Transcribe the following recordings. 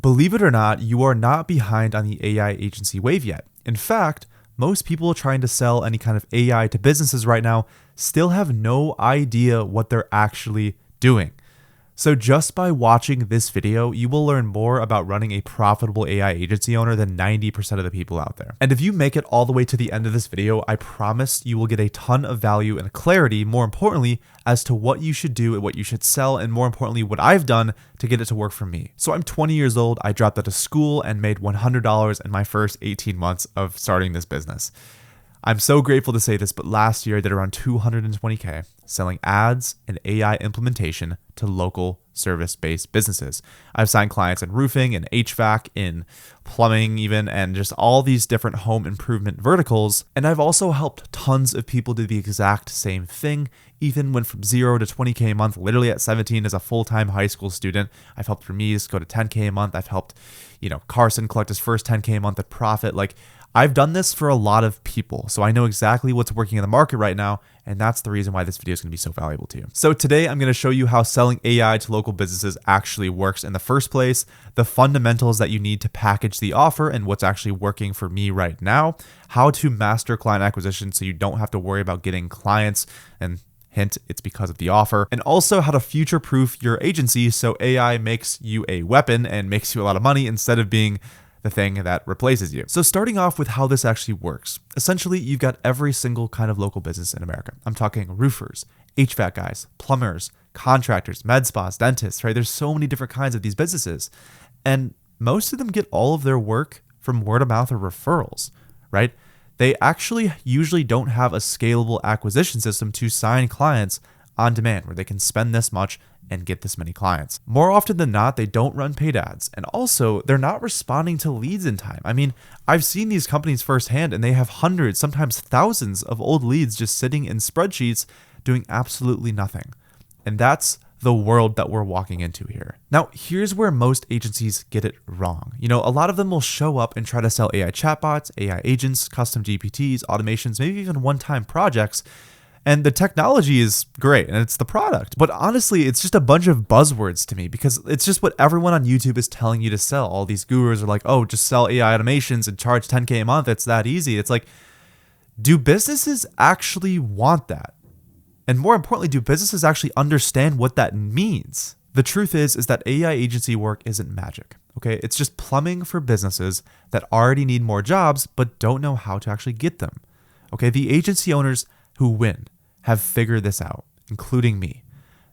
Believe it or not, you are not behind on the AI agency wave yet. In fact, most people trying to sell any kind of AI to businesses right now still have no idea what they're actually doing. So just by watching this video, you will learn more about running a profitable AI agency owner than 90% of the people out there. And if you make it all the way to the end of this video, I promise you will get a ton of value and clarity, more importantly, as to what you should do and what you should sell, and more importantly, what I've done to get it to work for me. So I'm 20 years old, I dropped out of school and made $100 in my first 18 months of starting this business. I'm so grateful to say this, but last year I did around 220K selling ads and AI implementation to local service-based businesses. I've signed clients in roofing and HVAC, in plumbing even, and just all these different home improvement verticals. And I've also helped tons of people do the exact same thing. Ethan went from 0 to 20K a month, literally at 17 as a full-time high school student. I've helped Ramiz go to 10K a month. I've helped, Carson collect his first 10K a month at profit. I've done this for a lot of people, so I know exactly what's working in the market right now, and that's the reason why this video is going to be so valuable to you. So today I'm going to show you how selling AI to local businesses actually works in the first place, the fundamentals that you need to package the offer and what's actually working for me right now, how to master client acquisition so you don't have to worry about getting clients, and hint, it's because of the offer, and also how to future-proof your agency so AI makes you a weapon and makes you a lot of money instead of being the thing that replaces you. So starting off with how this actually works. Essentially, you've got every single kind of local business in America. I'm talking roofers, HVAC guys, plumbers, contractors, med spas, dentists, right? There's so many different kinds of these businesses. And most of them get all of their work from word of mouth or referrals, right? They actually usually don't have a scalable acquisition system to sign clients on demand where they can spend this much and get this many clients. More often than not, they don't run paid ads. And also, they're not responding to leads in time. I mean, I've seen these companies firsthand and they have hundreds, sometimes thousands of old leads just sitting in spreadsheets doing absolutely nothing. And that's the world that we're walking into here. Now, here's where most agencies get it wrong. A lot of them will show up and try to sell AI chatbots, AI agents, custom GPTs, automations, maybe even one-time projects. And the technology is great and it's the product. But honestly, it's just a bunch of buzzwords to me because it's just what everyone on YouTube is telling you to sell. All these gurus are like, oh, just sell AI automations and charge 10K a month. It's that easy. It's like, do businesses actually want that? And more importantly, do businesses actually understand what that means? The truth is that AI agency work isn't magic, okay? It's just plumbing for businesses that already need more jobs but don't know how to actually get them, okay? The agency owners who win have figured this out, including me.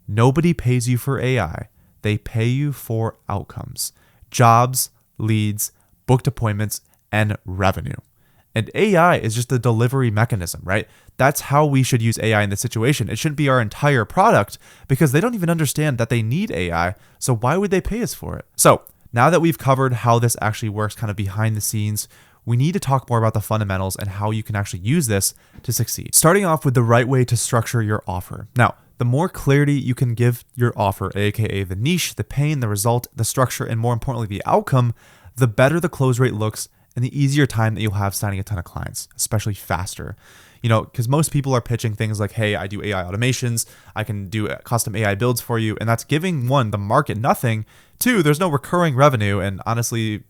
Nobody pays you for AI. They pay you for outcomes, jobs, leads, booked appointments, and revenue. And AI is just a delivery mechanism, right? That's how we should use AI in this situation. It shouldn't be our entire product because they don't even understand that they need AI. So why would they pay us for it? So now that we've covered how this actually works kind of behind the scenes, we need to talk more about the fundamentals and how you can actually use this to succeed. Starting off with the right way to structure your offer. Now, the more clarity you can give your offer, aka the niche, the pain, the result, the structure, and more importantly, the outcome, the better the close rate looks and the easier time that you'll have signing a ton of clients, especially faster. Because most people are pitching things like, hey, I do AI automations, I can do custom AI builds for you, and that's giving, one, the market nothing, two, there's no recurring revenue, and honestly,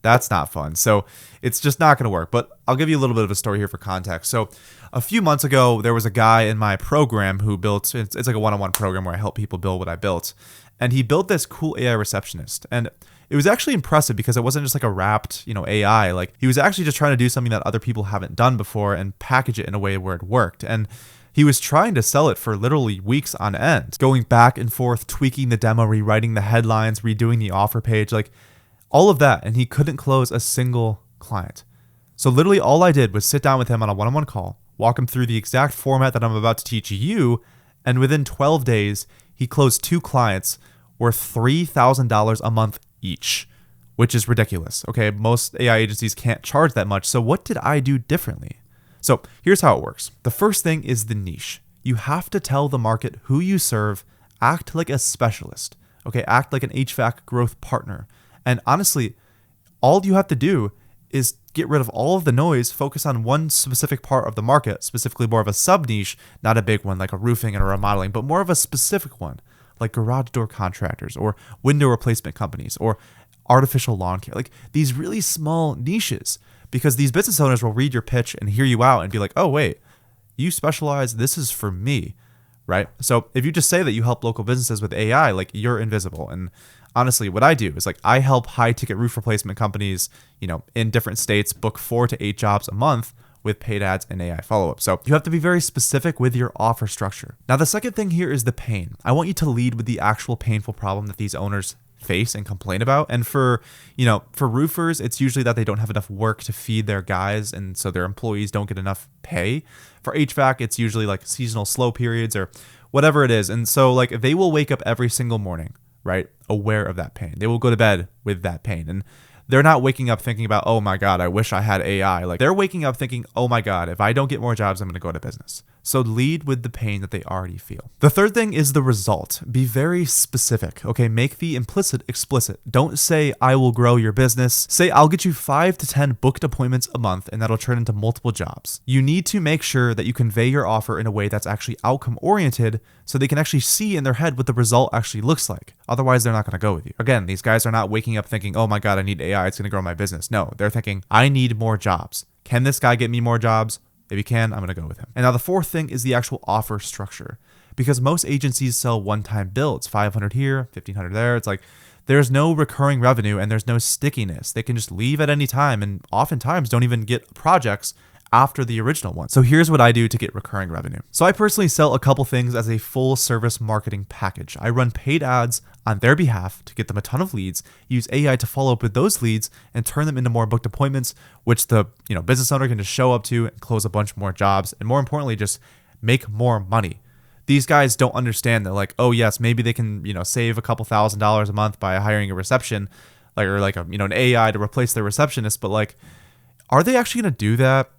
that's not fun. So it's just not going to work. But I'll give you a little bit of a story here for context. So a few months ago, there was a guy in my program who built, it's like a one-on-one program where I help people build what I built. And he built this cool AI receptionist. And it was actually impressive because it wasn't just like a wrapped, AI. Like he was actually just trying to do something that other people haven't done before and package it in a way where it worked. And he was trying to sell it for literally weeks on end, going back and forth, tweaking the demo, rewriting the headlines, redoing the offer page, like all of that. And he couldn't close a single client. So literally all I did was sit down with him on a one-on-one call, walk him through the exact format that I'm about to teach you. And within 12 days, he closed 2 clients worth $3,000 a month each, which is ridiculous. Okay, most AI agencies can't charge that much. So what did I do differently? So here's how it works. The first thing is the niche. You have to tell the market who you serve, act like a specialist. Okay, act like an HVAC growth partner. And honestly, all you have to do is get rid of all of the noise, focus on one specific part of the market, specifically more of a sub niche, not a big one like a roofing and a remodeling, but more of a specific one like garage door contractors or window replacement companies or artificial lawn care, like these really small niches, because these business owners will read your pitch and hear you out and be like, oh, wait, you specialize, this is for me, right? So if you just say that you help local businesses with AI, like you're invisible. And honestly, what I do is like I help high ticket roof replacement companies, in different states book 4 to 8 jobs a month with paid ads and AI follow-up. So you have to be very specific with your offer structure. Now, the second thing here is the pain. I want you to lead with the actual painful problem that these owners face and complain about. And for roofers, it's usually that they don't have enough work to feed their guys, and so their employees don't get enough pay. For HVAC, it's usually like seasonal slow periods or whatever it is. And so like they will wake up every single morning, right, aware of that pain. They will go to bed with that pain. And they're not waking up thinking about, oh my God, I wish I had AI. Like they're waking up thinking, oh my God, if I don't get more jobs, I'm going to go to business. So lead with the pain that they already feel. The third thing is the result. Be very specific. Okay, make the implicit explicit. Don't say I will grow your business. Say I'll get you 5 to 10 booked appointments a month and that'll turn into multiple jobs. You need to make sure that you convey your offer in a way that's actually outcome oriented so they can actually see in their head what the result actually looks like. Otherwise, they're not going to go with you. Again, these guys are not waking up thinking, oh my God, I need AI. It's going to grow my business. No, they're thinking, I need more jobs. Can this guy get me more jobs? If he can, I'm going to go with him. And now the fourth thing is the actual offer structure, because most agencies sell one-time builds, 500 here, 1,500 there. It's like there's no recurring revenue and there's no stickiness. They can just leave at any time and oftentimes don't even get projects after the original one. So here's what I do to get recurring revenue. So I personally sell a couple things as a full service marketing package. I run paid ads on their behalf to get them a ton of leads, use AI to follow up with those leads and turn them into more booked appointments, which the business owner can just show up to and close a bunch more jobs. And more importantly, just make more money. These guys don't understand that, like, oh yes, maybe they can, save a couple $1,000s a month by hiring a reception, an AI to replace their receptionist. But like, are they actually going to do that?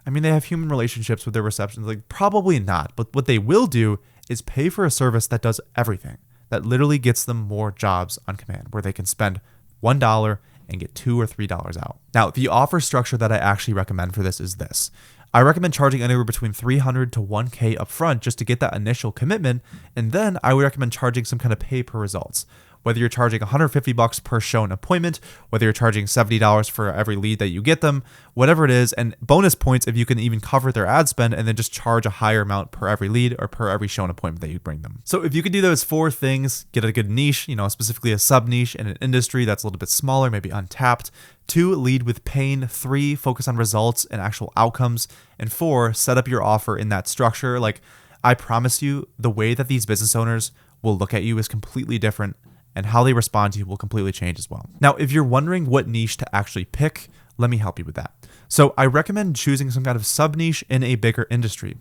I mean, they have human relationships with their receptions. Like, probably not. But what they will do is pay for a service that does everything, that literally gets them more jobs on command, where they can spend $1 and get $2 or $3 out. Now, the offer structure that I actually recommend for this is this. I recommend charging anywhere between $300 to $1K upfront just to get that initial commitment. And then I would recommend charging some kind of pay per results. Whether you're charging $150 per show and appointment, whether you're charging $70 for every lead that you get them, whatever it is, and bonus points if you can even cover their ad spend and then just charge a higher amount per every lead or per every show and appointment that you bring them. So if you can do those 4 things, get a good niche, specifically a sub niche in an industry that's a little bit smaller, maybe untapped. 2, lead with pain. 3, focus on results and actual outcomes. And 4, set up your offer in that structure. Like, I promise you, the way that these business owners will look at you is completely different, and how they respond to you will completely change as well. Now, if you're wondering what niche to actually pick, let me help you with that. So I recommend choosing some kind of sub niche in a bigger industry.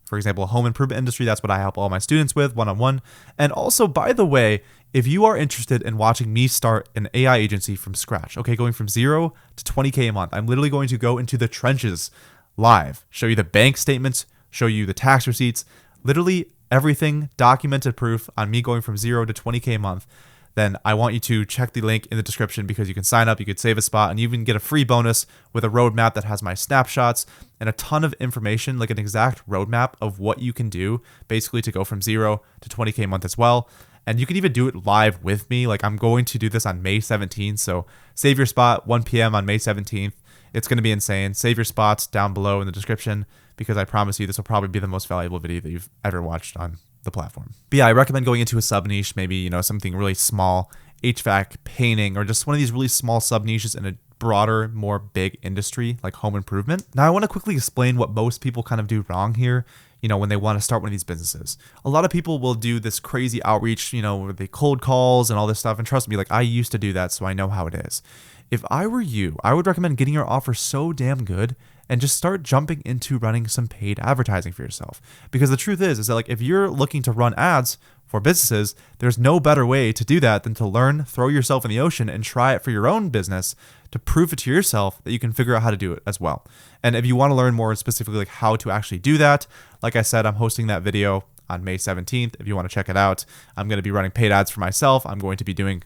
For example, a home improvement industry, that's what I help all my students with one-on-one. And also, by the way, if you are interested in watching me start an AI agency from scratch, okay, going from 0 to 20K a month, I'm literally going to go into the trenches live, show you the bank statements, show you the tax receipts, literally everything, documented proof on me going from 0 to 20K a month, then I want you to check the link in the description, because you can sign up, you could save a spot, and you even get a free bonus with a roadmap that has my snapshots and a ton of information, like an exact roadmap of what you can do basically to go from 0 to 20K a month as well. And you can even do it live with me. Like, I'm going to do this on May 17th. So save your spot, 1 p.m. on May 17th. It's going to be insane. Save your spots down below in the description, because I promise you this will probably be the most valuable video that you've ever watched on the platform. But yeah, I recommend going into a sub niche, maybe, something really small, HVAC, painting, or just one of these really small sub niches in a broader, more big industry like home improvement. Now, I want to quickly explain what most people kind of do wrong here, when they want to start one of these businesses. A lot of people will do this crazy outreach, where they cold calls and all this stuff. And trust me, like, I used to do that, so I know how it is. If I were you, I would recommend getting your offer so damn good and just start jumping into running some paid advertising for yourself. Because the truth is that, like, if you're looking to run ads for businesses, there's no better way to do that than to learn, throw yourself in the ocean, and try it for your own business to prove it to yourself that you can figure out how to do it as well. And if you want to learn more specifically like how to actually do that, like I said, I'm hosting that video on May 17th. If you want to check it out, I'm going to be running paid ads for myself. I'm going to be doing,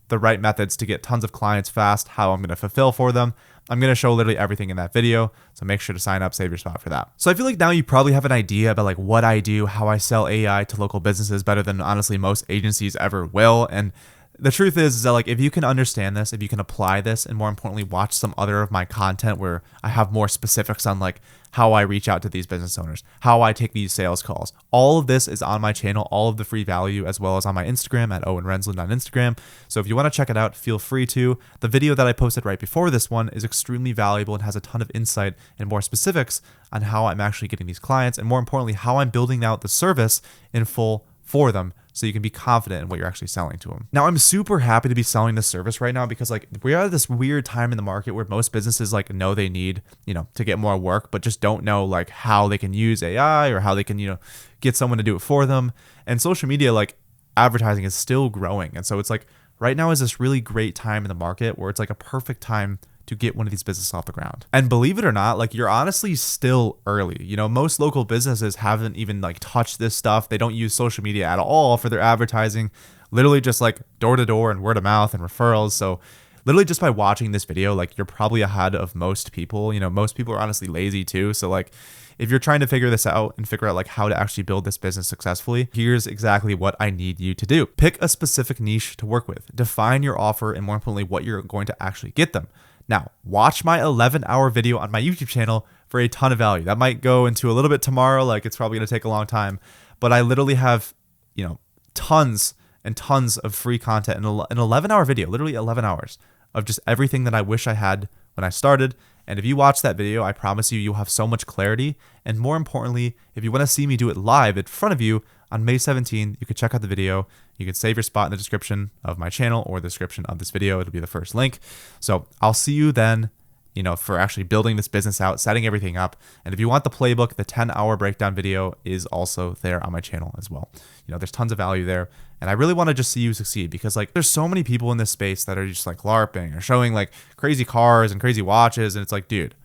the right methods to get tons of clients fast, how I'm going to fulfill for them. I'm going to show literally everything in that video. So make sure to sign up, save your spot for that. So I feel like now you probably have an idea about like what I do, how I sell AI to local businesses better than honestly most agencies ever will. And The truth is that like if you can understand this, if you can apply this, and more importantly watch some other of my content where I have more specifics on like how I reach out to these business owners, how I take these sales calls, all of this is on my channel, all of the free value, as well as on my Instagram at Owen Rensland on Instagram. So if you want to check it out, feel free to. The video that I posted right before this one is extremely valuable and has a ton of insight and more specifics on how I'm actually getting these clients, and more importantly how I'm building out the service in full for them, so you can be confident in what you're actually selling to them. Now, I'm super happy to be selling this service right now because like we are at this weird time in the market where most businesses like know they need, to get more work, but just don't know like how they can use AI or how they can, get someone to do it for them. And social media, like advertising, is still growing. And so it's like right now is this really great time in the market where it's like a perfect time to get one of these businesses off the ground. And believe it or not, like you're honestly still early. Most local businesses haven't even like touched this stuff. They don't use social media at all for their advertising, literally just like door to door and word of mouth and referrals. So literally just by watching this video, like you're probably ahead of most people. Most people are honestly lazy too. So like if you're trying to figure this out and figure out like how to actually build this business successfully, here's exactly what I need you to do. Pick a specific niche to work with, define your offer, and more importantly, what you're going to actually get them. Now, watch my 11-hour video on my YouTube channel for a ton of value. That might go into a little bit tomorrow, like it's probably going to take a long time, but I literally have, tons and tons of free content in an 11-hour video, literally 11 hours of just everything that I wish I had when I started. And if you watch that video, I promise you'll have so much clarity. And more importantly, if you want to see me do it live in front of you on May 17th, you can check out the video. You can save your spot in the description of my channel or the description of this video. It'll be the first link. So I'll see you then, for actually building this business out, setting everything up. And if you want the playbook, the 10-hour breakdown video is also there on my channel as well. There's tons of value there. And I really want to just see you succeed because like there's so many people in this space that are just like LARPing or showing like crazy cars and crazy watches. And it's like, dude,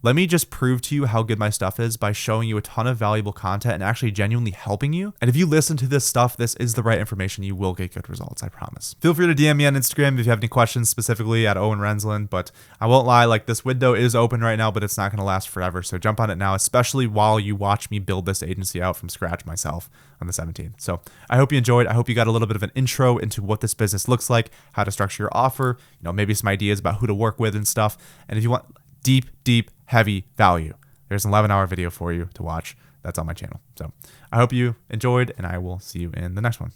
let me just prove to you how good my stuff is by showing you a ton of valuable content and actually genuinely helping you. And if you listen to this stuff, this is the right information. You will get good results, I promise. Feel free to DM me on Instagram if you have any questions specifically at Owen Rensland, but I won't lie, like this window is open right now, but it's not going to last forever. So jump on it now, especially while you watch me build this agency out from scratch myself on the 17th. So I hope you enjoyed. I hope you got a little bit of an intro into what this business looks like, how to structure your offer, maybe some ideas about who to work with and stuff. And if you want deep, heavy value, there's an 11-hour video for you to watch that's on my channel. So I hope you enjoyed, and I will see you in the next one.